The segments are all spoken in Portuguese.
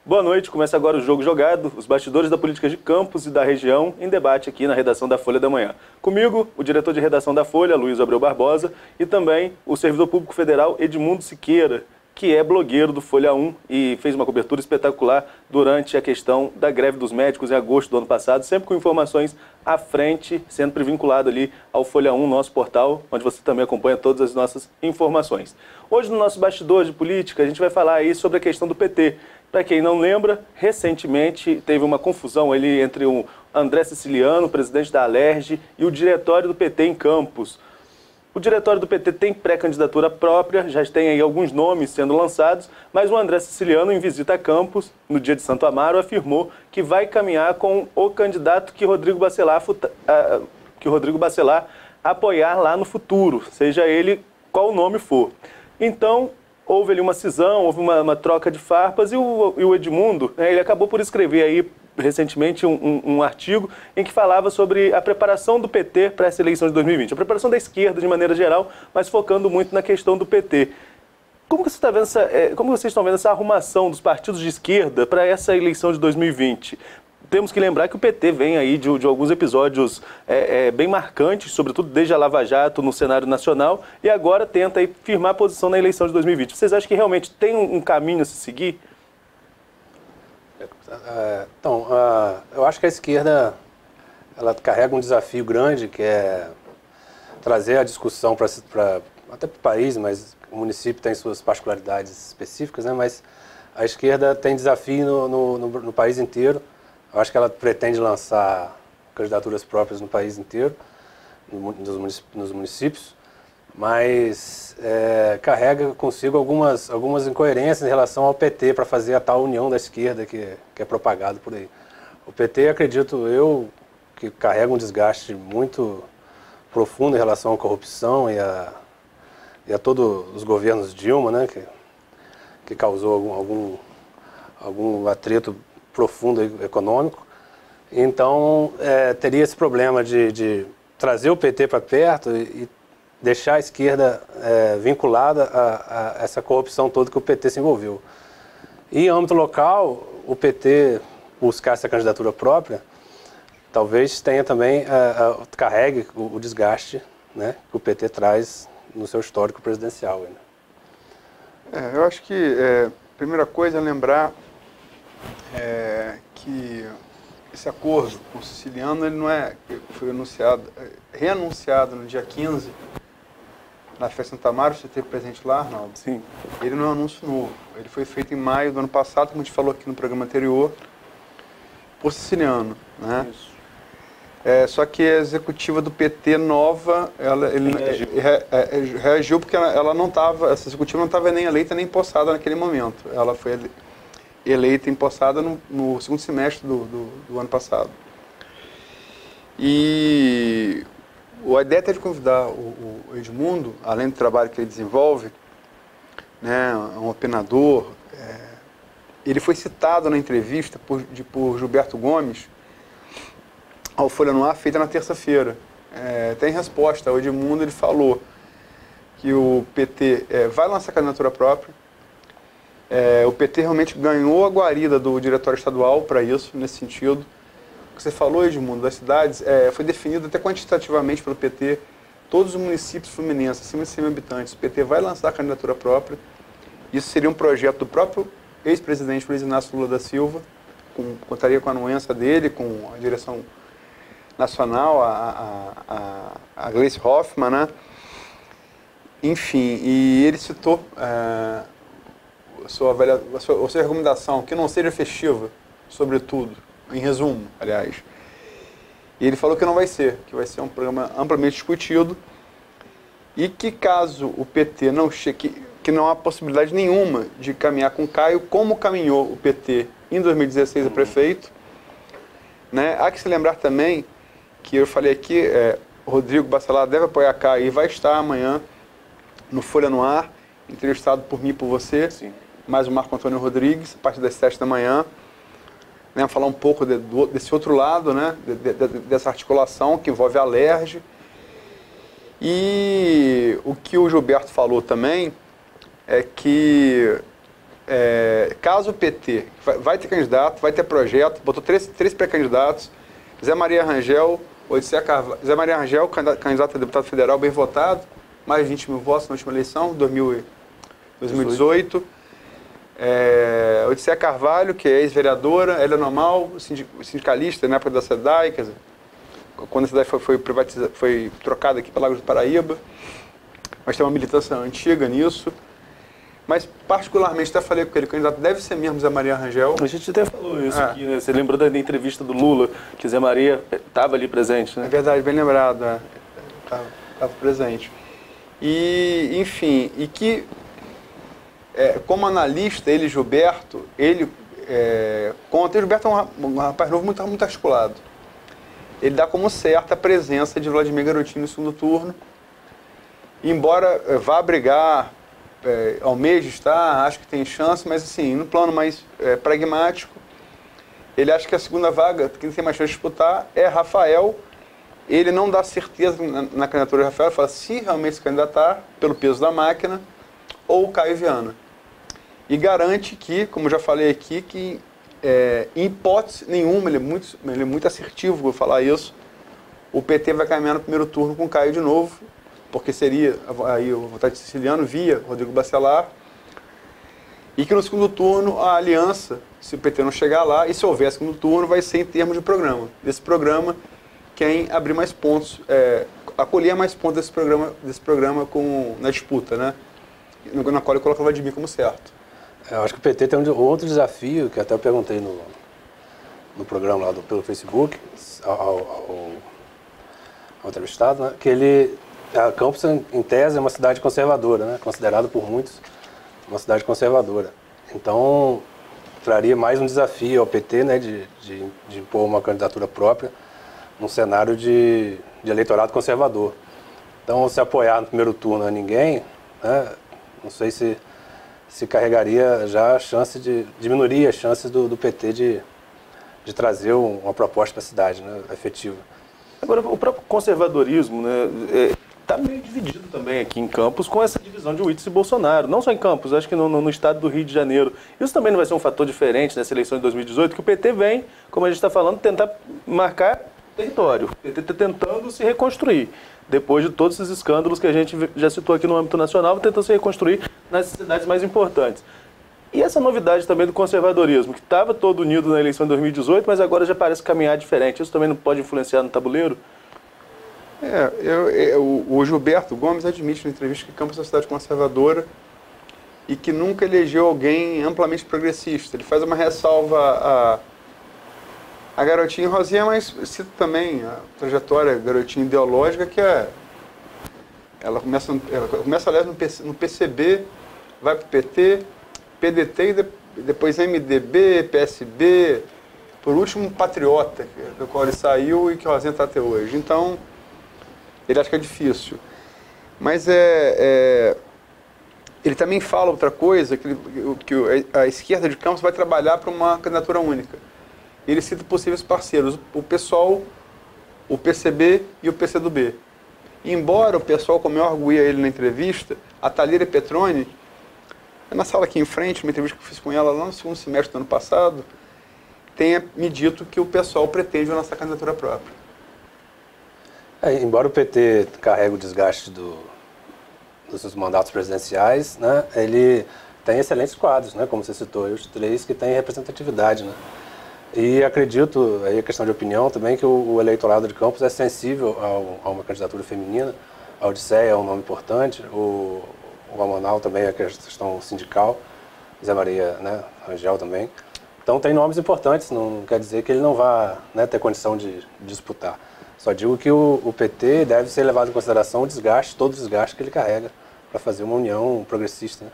Boa noite, começa agora o Jogo Jogado, os bastidores da política de Campos e da região em debate aqui na redação da Folha da Manhã. Comigo, o diretor de redação da Folha, Luiz Abreu Barbosa, e também o servidor público federal Edmundo Siqueira, que é blogueiro do Folha 1 e fez uma cobertura espetacular durante a questão da greve dos médicos em agosto do ano passado, sempre com informações à frente, sempre vinculado ali ao Folha 1, nosso portal, onde você também acompanha todas as nossas informações. Hoje, no nosso bastidor de política, a gente vai falar aí sobre a questão do PT. Para quem não lembra, recentemente teve uma confusão ali entre o André Siciliano, presidente da Alerj, e o diretório do PT em Campos. O diretório do PT tem pré-candidatura própria, já tem aí alguns nomes sendo lançados, mas o André Siciliano, em visita a Campos, no dia de Santo Amaro, afirmou que vai caminhar com o candidato que Rodrigo Bacelar apoiar lá no futuro, seja ele qual nome for. Então, houve ali uma cisão, houve uma troca de farpas e o Edmundo, ele acabou por escrever aí recentemente um artigo em que falava sobre a preparação do PT para essa eleição de 2020, a preparação da esquerda de maneira geral, mas focando muito na questão do PT. Como vocês estão vendo essa arrumação dos partidos de esquerda para essa eleição de 2020? Temos que lembrar que o PT vem aí de alguns episódios bem marcantes, sobretudo desde a Lava Jato no cenário nacional, e agora tenta aí firmar a posição na eleição de 2020. Vocês acham que realmente tem um caminho a se seguir? Eu acho que a esquerda ela carrega um desafio grande, que é trazer a discussão até para o país, mas o município tem suas particularidades específicas, né? Mas a esquerda tem desafio no país inteiro. Eu acho que ela pretende lançar candidaturas próprias no país inteiro, nos municípios, mas carrega consigo algumas incoerências em relação ao PT para fazer a tal união da esquerda que é propagado por aí. O PT, acredito eu, que carrega um desgaste muito profundo em relação à corrupção e a todos os governos Dilma, né, que causou algum atrito profundo econômico. Então, teria esse problema de trazer o PT para perto e deixar a esquerda vinculada a essa corrupção toda que o PT se envolveu. E em âmbito local, o PT buscar essa candidatura própria, talvez tenha também, carregue o desgaste, né, que o PT traz no seu histórico presidencial. Né? Eu acho que a primeira coisa é lembrar que esse acordo com o Siciliano, ele não foi reanunciado no dia 15, na festa Santa Amaro. Você esteve presente lá, Arnaldo? Sim. Ele não é um anúncio novo, ele foi feito em maio do ano passado, como a gente falou aqui no programa anterior, por Siciliano, né? Isso. Só que a executiva do PT nova, ele reagiu porque ela não estava, essa executiva não estava nem eleita nem empossada naquele momento. Ela foi eleita e empossada no segundo semestre do ano passado. E a ideia é de convidar o Edmundo, além do trabalho que ele desenvolve, né, um opinador. Ele foi citado na entrevista por Gilberto Gomes ao Folha no Ar, feita na terça-feira. Tem resposta. O Edmundo, ele falou que o PT vai lançar candidatura própria. O PT realmente ganhou a guarida do diretório estadual para isso, nesse sentido. O que você falou, Edmundo, das cidades, foi definido até quantitativamente pelo PT, todos os municípios fluminenses, acima de 100 mil habitantes. O PT vai lançar a candidatura própria. Isso seria um projeto do próprio ex-presidente Luiz Inácio Lula da Silva, contaria com a anuência dele, com a direção nacional, a Gleice Hoffmann, né? Enfim, e ele citou a sua recomendação, que não seja festiva, sobretudo, em resumo, aliás. E ele falou que não vai ser, que vai ser um programa amplamente discutido e que caso o PT não chegue, que não há possibilidade nenhuma de caminhar com Caio, como caminhou o PT em 2016 a prefeito, né? Há que se lembrar também que eu falei aqui, Rodrigo Bacelar deve apoiar Caio e vai estar amanhã no Folha no Ar, entrevistado por mim e por você. Sim. Mais o Marco Antônio Rodrigues, a partir das 7 da manhã, né, falar um pouco desse outro lado, né, dessa articulação que envolve a Alerj. E o que o Gilberto falou também é que caso o PT vai ter candidato, vai ter projeto, botou três pré-candidatos, Zé Maria Rangel, Zé Maria Rangel, candidato a deputado federal, bem votado, mais de 20 mil votos na última eleição, 2018. Odisseia Carvalho, que é ex-vereadora, ela é normal, sindicalista na época da SEDAI, quer dizer, quando a SEDAI foi trocada aqui para Lagos do Paraíba, mas tem uma militância antiga nisso. Mas, particularmente, até falei com ele, o candidato deve ser mesmo Zé Maria Rangel. A gente até falou isso aqui, né? Você lembrou da entrevista do Lula, que Zé Maria estava ali presente, né? É verdade, bem lembrado, estava presente. E, enfim, e que, como analista, ele, Gilberto, conta, Gilberto é um rapaz novo muito articulado. Ele dá como certa a presença de Vladimir Garotinho no segundo turno, embora vá brigar, almeja estar, acho que tem chance, mas assim, no plano mais pragmático, ele acha que a segunda vaga, quem tem mais chance de disputar, é Rafael. Ele não dá certeza na candidatura de Rafael, fala se realmente se candidatar, pelo peso da máquina, ou Caio Viana. E garante que, como já falei aqui, que em hipótese nenhuma, ele é muito assertivo, vou falar isso, o PT vai caminhar no primeiro turno com o Caio de novo, porque seria aí o votante siciliano via Rodrigo Bacelar, e que no segundo turno a aliança, se o PT não chegar lá, e se houver segundo turno, vai ser em termos de programa. Desse programa, quem abrir mais pontos, acolher mais pontos desse programa na disputa, né? Na qual ele coloca o Vladimir como certo. Eu acho que o PT tem um outro desafio, que até eu perguntei no programa lá pelo Facebook, ao entrevistado, né? Que Campos, em tese, é uma cidade conservadora, né? Considerada por muitos uma cidade conservadora. Então, traria mais um desafio ao PT, né? De impor uma candidatura própria num cenário de eleitorado conservador. Então, se apoiar no primeiro turno a ninguém, né? Não sei se carregaria já a chance diminuiria as chances do PT de trazer uma proposta para a cidade, né? Efetiva. Agora, o próprio conservadorismo, né? Está meio dividido também aqui em Campos com essa divisão de Witzel e Bolsonaro. Não só em Campos, acho que no estado do Rio de Janeiro. Isso também não vai ser um fator diferente nessa eleição de 2018, que o PT vem, como a gente está falando, tentar marcar território. O PT está tentando se reconstruir. Depois de todos esses escândalos que a gente já citou aqui no âmbito nacional, tentando se reconstruir nas cidades mais importantes. E essa novidade também do conservadorismo, que estava todo unido na eleição de 2018, mas agora já parece caminhar diferente. Isso também não pode influenciar no tabuleiro? O Gilberto Gomes admite na entrevista que Campos é uma cidade conservadora e que nunca elegeu alguém amplamente progressista. Ele faz uma ressalva a Garotinho Rosinha, mas cita também a trajetória Garotinho ideológica, que ela começa aliás, no PCB, vai para o PT, PDT e depois MDB, PSB, por último Patriota, do qual ele saiu e que Rosinha está até hoje. Então, ele acha que é difícil. Mas ele também fala outra coisa, que a esquerda de Campos vai trabalhar para uma candidatura única. Ele cita possíveis parceiros, o PSOL, o PCB e o PCdoB. Embora o PSOL, como eu arguía ele na entrevista, a Thalíria Petroni, na sala aqui em frente, uma entrevista que eu fiz com ela lá no segundo semestre do ano passado, tenha me dito que o PSOL pretende lançar candidatura própria. Embora o PT carregue o desgaste dos seus mandatos presidenciais, né, ele tem excelentes quadros, né, como você citou, os três que têm representatividade. Né? E acredito, aí a questão de opinião também, que o eleitorado de Campos é sensível a uma candidatura feminina. A Odisseia é um nome importante, o Amonal também é a questão sindical, Zé Maria, né, Rangel também. Então tem nomes importantes, não quer dizer que ele não vá, né, ter condição de disputar. Só digo que o PT deve ser levado em consideração todo o desgaste que ele carrega para fazer uma união progressista. Né?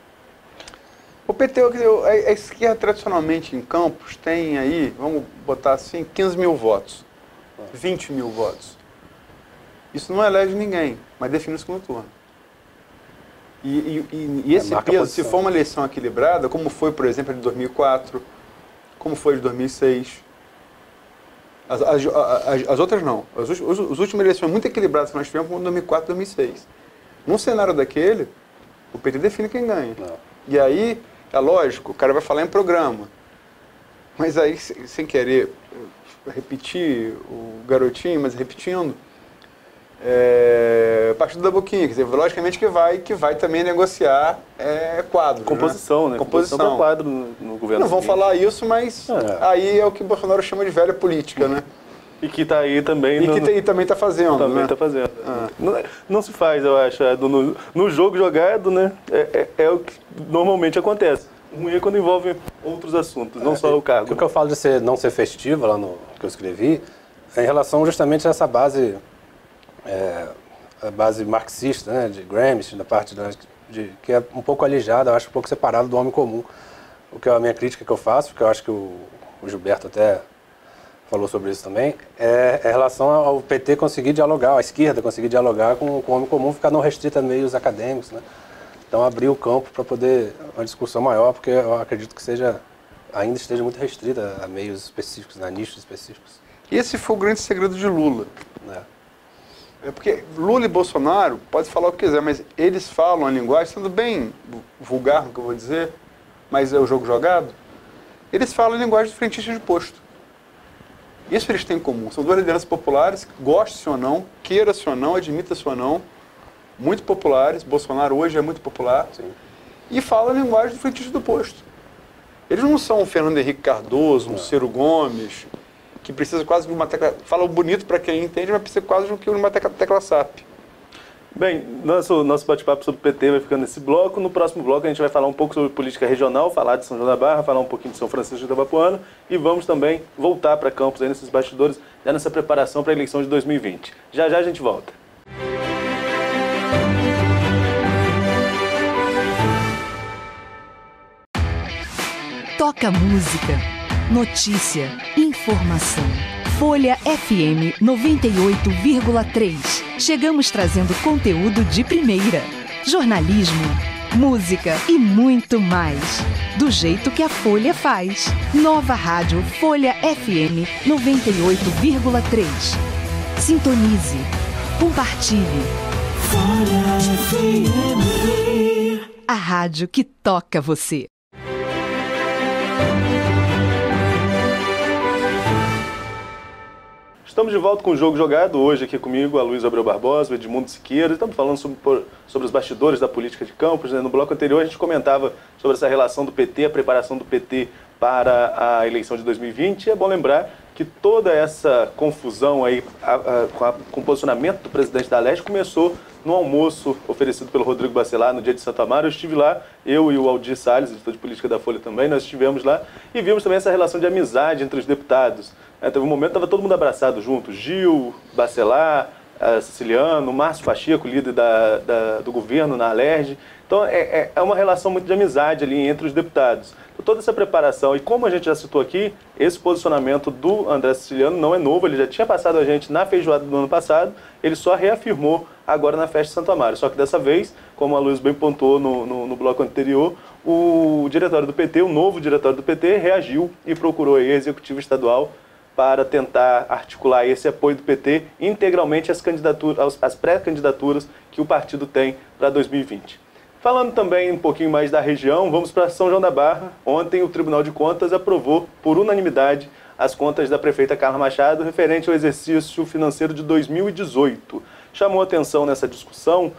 O PT, a esquerda tradicionalmente em Campos tem aí, vamos botar assim, 15 mil votos, 20 mil votos. Isso não elege ninguém, mas define o segundo turno. E esse peso, se for uma eleição equilibrada, como foi, por exemplo, a de 2004, como foi a de 2006... As outras não. As últimas eleições muito equilibradas que nós tivemos foram em 2004 e 2006. Num cenário daquele, o PT define quem ganha. Não. E aí, É lógico, o cara vai falar em programa. Mas aí, sem querer repetir o garotinho, mas repetindo, partido da boquinha, quer dizer, logicamente que vai também negociar quadro. Composição, né? Composição para quadro no governo. Não vão falar isso, mas aí é o que o Bolsonaro chama de velha política, né? E que está aí também. E também está fazendo. Também está fazendo. Não se faz, eu acho. No jogo jogado, né? É o que normalmente acontece. O ruim é quando envolve outros assuntos, não só o cargo. O que eu falo de não ser festiva lá no que eu escrevi é em relação justamente a essa base, a base marxista, né, de Gramsci, da parte que é um pouco alijada, eu acho um pouco separado do homem comum. O que é a minha crítica que eu faço, que eu acho que o Gilberto até falou sobre isso também, é em relação ao PT conseguir dialogar, a esquerda conseguir dialogar com o homem comum, ficar não restrita a meios acadêmicos, né? Então abrir o campo para poder uma discussão maior, porque eu acredito que ainda esteja muito restrita a meios específicos, a nichos específicos. Esse foi o grande segredo de Lula. Porque Lula e Bolsonaro, pode falar o que quiser, mas eles falam a linguagem, sendo bem vulgar no que eu vou dizer, mas é o jogo jogado, eles falam a linguagem do frentista de posto. Isso eles têm em comum. São duas lideranças populares, goste-se ou não, queira-se ou não, admita-se ou não, muito populares. Bolsonaro hoje é muito popular. Sim. E fala a linguagem do frentista do posto. Eles não são um Fernando Henrique Cardoso, um Ciro Gomes, que precisa quase de uma tecla... Fala bonito para quem entende, mas precisa quase de uma tecla SAP. Bem, nosso bate-papo sobre o PT vai ficando nesse bloco. No próximo bloco a gente vai falar um pouco sobre política regional, falar de São João da Barra, falar um pouquinho de São Francisco de Itabapoana e vamos também voltar para Campos aí nesses bastidores, já nessa preparação para a eleição de 2020. Já a gente volta. Toca música, notícia, informação. Folha FM 98,3. Chegamos trazendo conteúdo de primeira. Jornalismo, música e muito mais. Do jeito que a Folha faz. Nova rádio Folha FM 98,3. Sintonize. Compartilhe. Folha FM. A rádio que toca você. Estamos de volta com o Jogo Jogado, hoje aqui comigo a Luísa Abreu Barbosa, o Edmundo Siqueira. Estamos falando sobre os bastidores da política de Campos, né? No bloco anterior a gente comentava sobre essa relação do PT, a preparação do PT para a eleição de 2020. É bom lembrar que toda essa confusão aí com o posicionamento do presidente da Leste começou no almoço oferecido pelo Rodrigo Bacelar no dia de Santo Amaro. Eu estive lá, eu e o Aldir Salles, editor de política da Folha também, nós estivemos lá e vimos também essa relação de amizade entre os deputados. Teve um momento que estava todo mundo abraçado junto, Gil, Bacelar, Siciliano, Márcio Pacheco, líder do governo na Alerj. Então é uma relação muito de amizade ali entre os deputados. Então, toda essa preparação, e como a gente já citou aqui, esse posicionamento do André Siciliano não é novo, ele já tinha passado a gente na feijoada do ano passado, ele só reafirmou agora na festa de Santo Amaro. Só que dessa vez, como a Luiz bem pontuou no bloco anterior, o diretório do PT, o novo diretório do PT, reagiu e procurou aí a executiva estadual para tentar articular esse apoio do PT integralmente às pré-candidaturas que o partido tem para 2020. Falando também um pouquinho mais da região, vamos para São João da Barra. Ontem o Tribunal de Contas aprovou por unanimidade as contas da prefeita Carla Machado referente ao exercício financeiro de 2018. Chamou atenção nessa discussão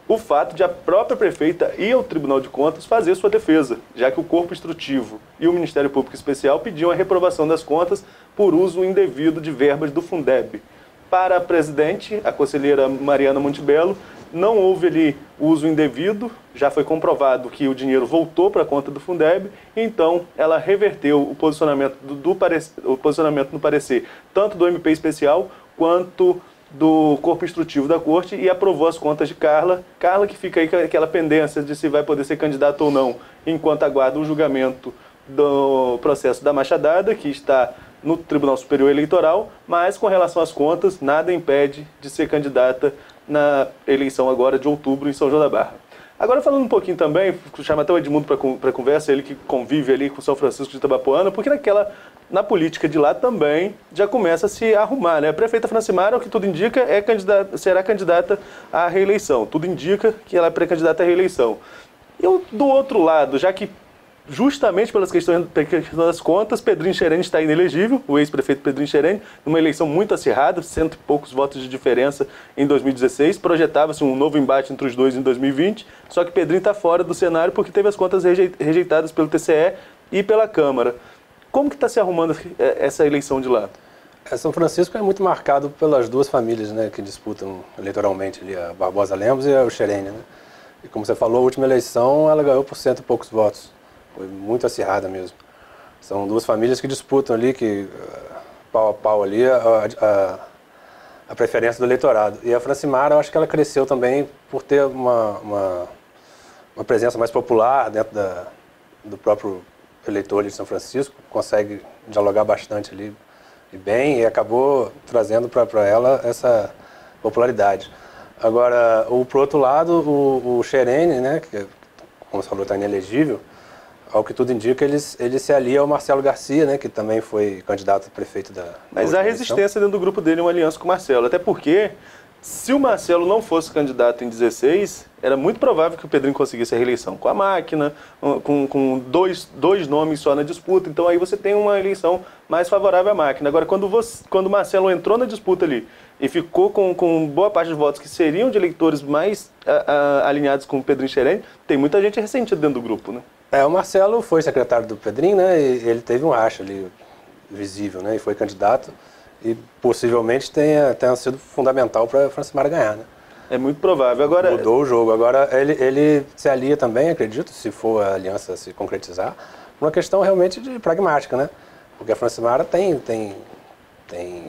o fato de a própria prefeita ir ao Tribunal de Contas fazer sua defesa, já que o Corpo Instrutivo e o Ministério Público Especial pediam a reprovação das contas por uso indevido de verbas do Fundeb. Para a presidente, a conselheira Mariana Montebello, não houve ali uso indevido, já foi comprovado que o dinheiro voltou para a conta do Fundeb, então ela reverteu o posicionamento no parecer, tanto do MP Especial quanto do Corpo Instrutivo da Corte, e aprovou as contas de Carla. Carla que fica aí com aquela pendência de se vai poder ser candidata ou não, enquanto aguarda o julgamento do processo da Machadada, que está no Tribunal Superior Eleitoral, mas com relação às contas, nada impede de ser candidata na eleição agora de outubro em São João da Barra. Agora falando um pouquinho também, chama até o Edmundo para conversa, ele que convive ali com São Francisco de Itabapoana, porque na política de lá também já começa a se arrumar, né? A prefeita Francimara, o que tudo indica, será candidata à reeleição. Tudo indica que ela é pré-candidata à reeleição. E do outro lado, já que justamente pelas questões das contas, Pedrinho Xerene está inelegível, o ex-prefeito Pedrinho Xerene, numa eleição muito acirrada, 100 e poucos votos de diferença em 2016, projetava-se um novo embate entre os dois em 2020, só que Pedrinho está fora do cenário porque teve as contas rejeitadas pelo TCE e pela Câmara. Como que está se arrumando essa eleição de lá? São Francisco é muito marcado pelas duas famílias, né, que disputam eleitoralmente ali, a Barbosa Lemos e o Xerene, né? E como você falou, a última eleição ela ganhou por 100 e poucos votos. Foi muito acirrada mesmo. São duas famílias que disputam ali, que pau a pau ali, a preferência do eleitorado. E a Francimara, eu acho que ela cresceu também por ter uma presença mais popular dentro do próprio eleitor ali de São Francisco, consegue dialogar bastante ali e bem, e acabou trazendo para ela essa popularidade. Agora, por outro lado, o Xerene, né, que, como você falou, está inelegível, ao que tudo indica, ele se alia ao Marcelo Garcia, né, que também foi candidato a prefeito da Mas há resistência dentro do grupo dele, uma aliança com o Marcelo, até porque, se o Marcelo não fosse candidato em 16, era muito provável que o Pedrinho conseguisse a reeleição com a máquina, com dois nomes só na disputa. Então aí você tem uma eleição mais favorável à máquina. Agora, quando o Marcelo entrou na disputa ali e ficou com boa parte dos votos que seriam de eleitores mais alinhados com o Pedrinho Xerene, tem muita gente ressentida dentro do grupo, né? O Marcelo foi secretário do Pedrinho, né, e ele teve um racha ali visível, né, e foi candidato. E possivelmente tenha sido fundamental para a Francimara ganhar, né? É muito provável. Agora, mudou o jogo. Agora ele se alia também, acredito, se for a aliança se concretizar, por uma questão realmente de pragmática, né? Porque a Francimara tem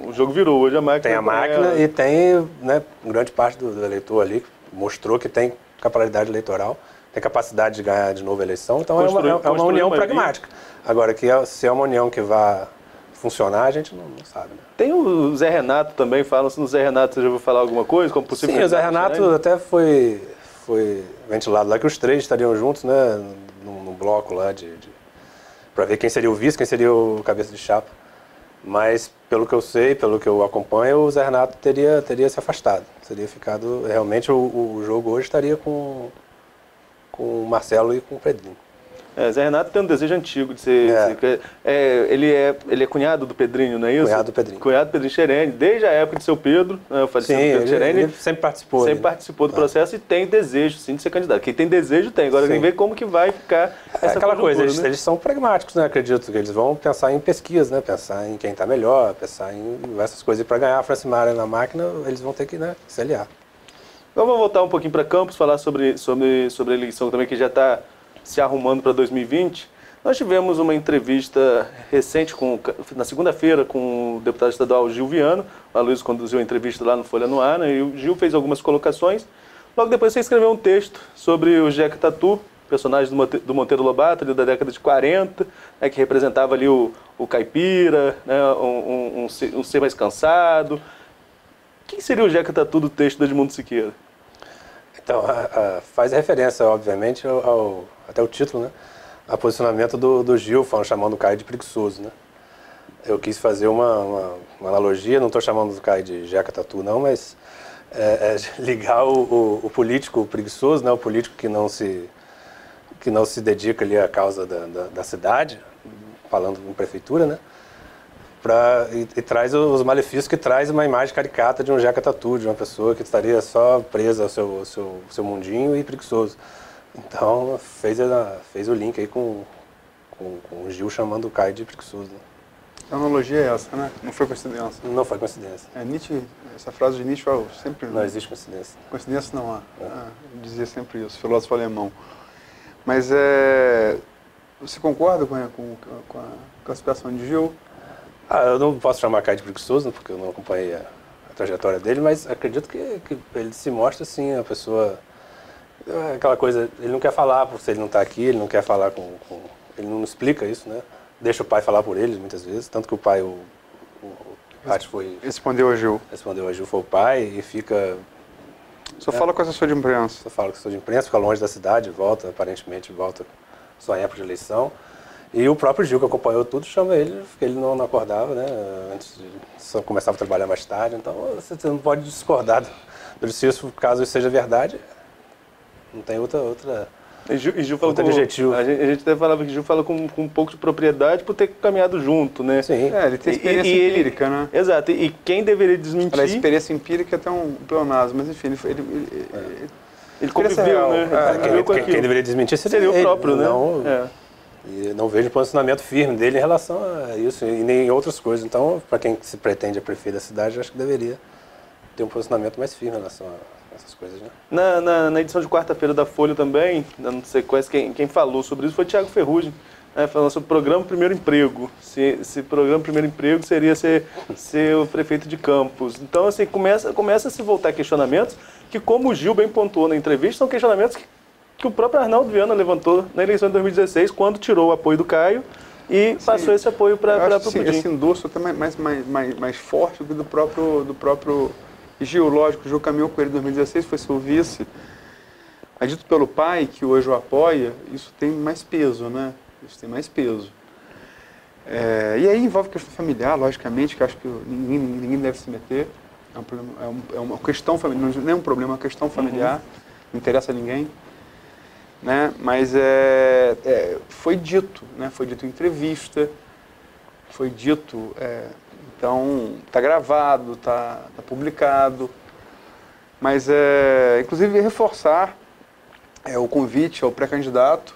o jogo virou, hoje a máquina... Tem a máquina e tem, né, grande parte do eleitor ali, mostrou que tem capacidade eleitoral, tem capacidade de ganhar de novo a eleição, então é uma união pragmática. Agora, se é uma união que vai funcionar, a gente não sabe, né? Tem o Zé Renato também, falam-se no Zé Renato, você já ouviu falar alguma coisa? Como possível? Sim, o Zé Renato até foi ventilado lá que os três estariam juntos, né, num bloco lá para ver quem seria o vice, quem seria o cabeça de chapa. Mas, pelo que eu sei, pelo que eu acompanho, o Zé Renato teria se afastado. Teria ficado, realmente, o jogo hoje estaria com o Marcelo e com o Pedrinho. Zé Renato tem um desejo antigo de ser... Ele é cunhado do Pedrinho, não é isso? Cunhado do Pedrinho. Cunhado do Pedrinho Xerene, desde a época de seu Pedro, né, o falecido Pedro Xerene. Ele sempre participou. Sempre participou do processo e tem desejo, sim, de ser candidato. Quem tem desejo tem. Agora tem que ver como que vai ficar essa aquela coisa, né? eles são pragmáticos, né? Acredito que eles vão pensar em pesquisa, né? Pensar em quem está melhor, pensar em essas coisas. E para ganhar a Francimara na máquina, eles vão ter que, né, se aliar. Então vamos voltar um pouquinho para Campos, falar sobre a eleição também, que já está se arrumando para 2020. Nós tivemos uma entrevista recente, na segunda-feira, com o deputado estadual Gil Viano. A Luiz conduziu a entrevista lá no Folha no Ar, né, e o Gil fez algumas colocações. Logo depois você escreveu um texto sobre o Jeca Tatu, personagem do Monteiro Lobato, ali da década de 40, né, que representava ali o caipira, né, um ser mais cansado. Quem seria o Jeca Tatu do texto do Edmundo Siqueira? Então, faz referência, obviamente, até o título, né? A posicionamento do Gil, chamando o Caio de preguiçoso, né? Eu quis fazer uma analogia, não estou chamando o Caio de Jeca Tatu, não, mas ligar o político preguiçoso, né? O político que não se dedica ali à causa da cidade, falando em prefeitura, né? E traz os malefícios que traz uma imagem caricata de um Jeca Tatu, de uma pessoa que estaria só presa ao seu mundinho e preguiçoso. Então fez o link aí com o Gil chamando o Caio de preguiçoso. Né? A analogia é essa, né? Não foi coincidência. Não foi coincidência. Nietzsche, essa frase de Nietzsche sempre... Não existe coincidência. Coincidência não há. Dizia sempre isso, filósofo alemão. Mas você concorda com a classificação de Gil? Eu não posso chamar Caio de preguiçoso, porque eu não acompanhei a trajetória dele, mas acredito que ele se mostra, assim, a pessoa... Aquela coisa, ele não quer falar se ele não está aqui, ele não quer falar ele não explica isso, né? Deixa o pai falar por ele, muitas vezes, tanto que o pai, respondeu a Gil. Respondeu a Gil, foi o pai, e fica... Só fala com assessor de imprensa. Só fala com assessor de imprensa, fica longe da cidade, aparentemente volta só em época de eleição. E o próprio Gil, que acompanhou tudo, chama ele, porque ele não acordava, né? Só começava a trabalhar mais tarde, então você não pode discordar do discurso, caso isso seja verdade, não tem outra... E Gil falou Muito objetivo. A gente até falava que Gil fala com um pouco de propriedade por ter caminhado junto, né? Sim. Ele tem experiência empírica, né? Exato. E quem deveria desmentir... A experiência empírica é até um pleonasmo, mas enfim, ele conviveu, né? Quem deveria desmentir seria o próprio, né? E não vejo posicionamento firme dele em relação a isso e nem outras coisas. Então, para quem se pretende a prefeito da cidade, eu acho que deveria ter um posicionamento mais firme em relação a essas coisas, né? Na edição de quarta-feira da Folha também, não sei quem falou sobre isso foi Thiago Ferrugem, né, falando sobre o programa Primeiro Emprego. Se programa Primeiro Emprego seria ser o prefeito de Campos. Então, assim, começa a se voltar questionamentos que, como o Gil bem pontuou na entrevista, são questionamentos que o próprio Arnaldo Viana levantou na eleição de 2016, quando tirou o apoio do Caio e passou esse apoio para o Pudim. Esse endosso até mais forte do que do próprio Gil. Lógico, o Gil caminhou com ele em 2016, foi seu vice. Mas dito pelo pai, que hoje o apoia, isso tem mais peso, né? Isso tem mais peso. E aí envolve questão familiar, logicamente, que acho que ninguém deve se meter. É uma questão familiar, não é um problema, é uma questão familiar, não interessa a ninguém. Né? Mas foi dito, né? Foi dito em entrevista, foi dito, então está gravado, está publicado, mas inclusive reforçar o convite ao pré-candidato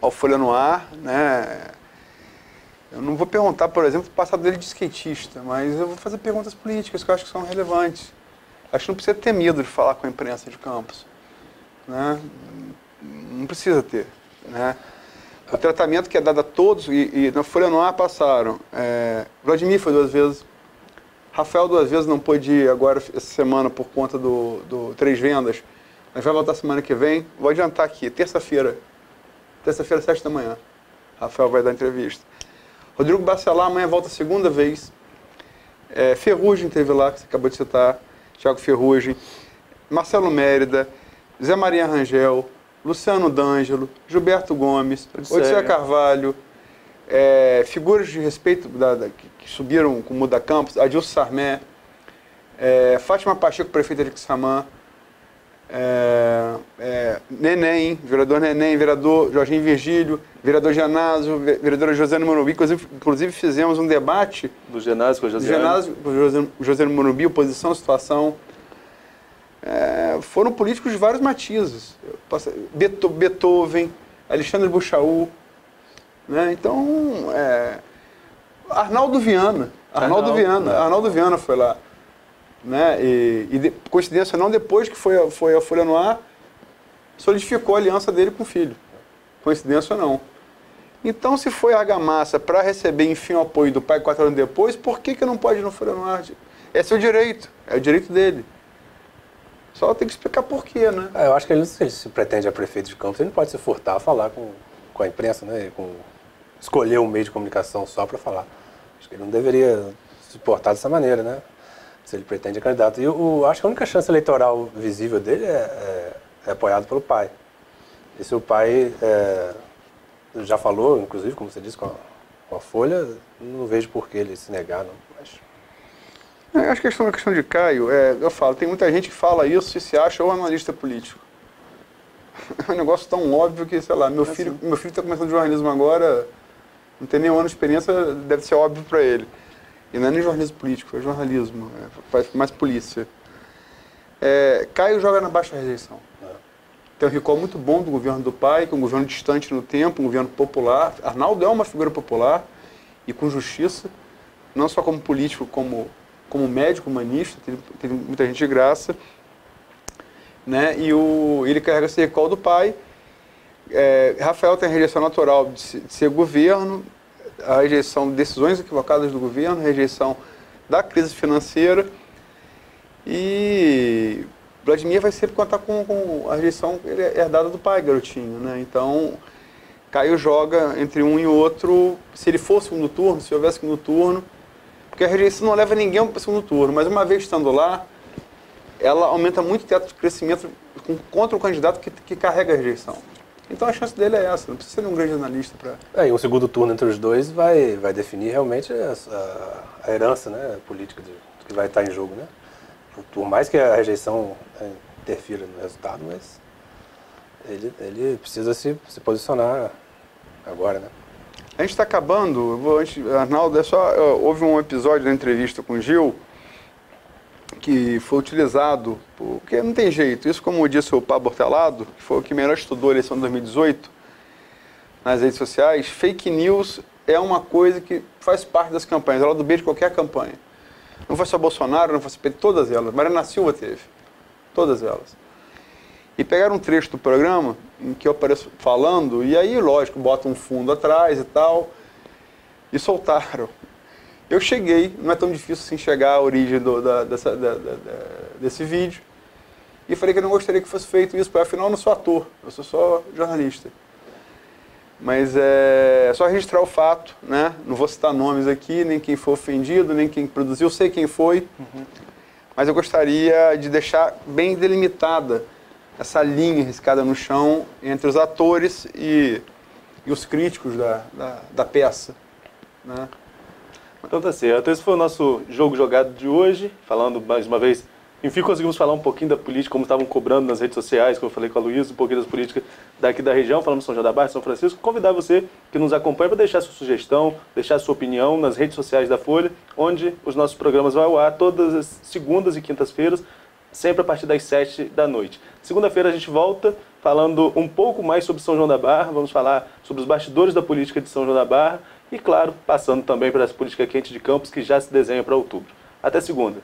ao Folha no Ar, né? Eu não vou perguntar, por exemplo, o passado dele de skatista, mas eu vou fazer perguntas políticas que eu acho que são relevantes. Acho que não precisa ter medo de falar com a imprensa de Campos. Né? Não precisa ter. Né? O tratamento que é dado a todos, e na Folha no Ar passaram, Vladimir foi 2 vezes, Rafael 2 vezes, não pôde ir agora essa semana por conta do 3 vendas, mas vai voltar semana que vem. Vou adiantar aqui, terça-feira, 7 da manhã, Rafael vai dar entrevista. Rodrigo Bacelar amanhã volta a 2ª vez. Ferrugem esteve lá, que você acabou de citar, Thiago Ferrugem, Marcelo Mérida, Zé Maria Rangel, Luciano D'Angelo, Gilberto Gomes, Odissea Carvalho, figuras de respeito que subiram com o Muda Campos, Adilson Sarmé, Fátima Pacheco, prefeita de Quissamã, Neném, vereador Neném, vereador Jorginho Virgílio, vereador Genásio, vereadora Josiane Morumbi. Inclusive fizemos um debate do Genásio com a Josiane. Josiane Morumbi, oposição, situação. Foram políticos de vários matizes. Beethoven, Alexandre Buchaú, né? Então, Arnaldo Viana foi lá. Né? Coincidência não, depois que foi a Folha no Ar, solidificou a aliança dele com o filho. Coincidência não. Então, se foi argamassa para receber, enfim, o apoio do pai 4 anos depois, por que não pode ir no Folha no Ar? É seu direito, é o direito dele. Só tem que explicar por quê, né? Eu acho que ele se pretende a prefeito de Campos, ele não pode se furtar a falar com a imprensa, né? Escolher um meio de comunicação só para falar. Acho que ele não deveria se portar dessa maneira, né? Se ele pretende a candidato. E eu acho que a única chance eleitoral visível dele é apoiado pelo pai. E se o pai já falou, inclusive, como você disse, com a Folha, não vejo por que ele se negar, não. Acho que a questão de Caio, eu falo, tem muita gente que fala isso e se acha ou analista político. É um negócio tão óbvio que, sei lá, meu filho está começando jornalismo agora, não tem nem um ano de experiência, deve ser óbvio para ele. E não é nem jornalismo político, é jornalismo, faz mais polícia. Caio joga na baixa rejeição. Tem um recall muito bom do governo do pai, que é um governo distante no tempo, um governo popular. Arnaldo é uma figura popular e com justiça, não só como político, como médico, humanista, tem muita gente de graça, né? E ele carrega esse recall do pai. Rafael tem a rejeição natural de ser governo, a rejeição de decisões equivocadas do governo, a rejeição da crise financeira, e Vladimir vai sempre contar com a rejeição herdada do pai, garotinho, né? Então, Caio joga entre um e outro, se ele for segundo turno, se houver segundo turno, porque a rejeição não leva ninguém para o segundo turno, mas uma vez estando lá, ela aumenta muito o teto de crescimento contra o candidato que carrega a rejeição. Então a chance dele é essa, não precisa ser um grande analista para... E um segundo turno entre os dois vai definir realmente a herança, né, política que vai estar em jogo, né? Por mais que a rejeição interfira no resultado, mas ele precisa se posicionar agora, né? A gente está acabando, Arnaldo, houve um episódio da entrevista com o Gil que foi utilizado, porque não tem jeito, isso como disse o Pablo Hortelado, que foi o que melhor estudou a eleição de 2018, nas redes sociais, fake news é uma coisa que faz parte das campanhas, ela é do B de qualquer campanha. Não foi só Bolsonaro, não foi só PT, todas elas. Mariana Silva teve, todas elas. E pegaram um trecho do programa em que eu apareço falando, e aí, lógico, botam um fundo atrás e tal, e soltaram. Eu cheguei, não é tão difícil assim chegar à origem desse vídeo, e falei que eu não gostaria que fosse feito isso, porque afinal eu não sou ator, eu sou só jornalista. Mas é só registrar o fato, né? Não vou citar nomes aqui, nem quem foi ofendido, nem quem produziu, eu sei quem foi, mas eu gostaria de deixar bem delimitada essa linha riscada no chão entre os atores e os críticos da peça, né? Então tá certo. Esse foi o nosso jogo jogado de hoje, falando mais uma vez. Enfim, conseguimos falar um pouquinho da política, como estavam cobrando nas redes sociais, como eu falei com a Luísa, um pouquinho das políticas daqui da região, falamos de São João da Barra, São Francisco. Convidar você que nos acompanha para deixar sua sugestão, deixar sua opinião nas redes sociais da Folha, onde os nossos programas vão ao ar todas as segundas e quintas-feiras, sempre a partir das 7 da noite. Segunda-feira a gente volta falando um pouco mais sobre São João da Barra, vamos falar sobre os bastidores da política de São João da Barra e, claro, passando também para essa política quente de Campos que já se desenha para outubro. Até segunda.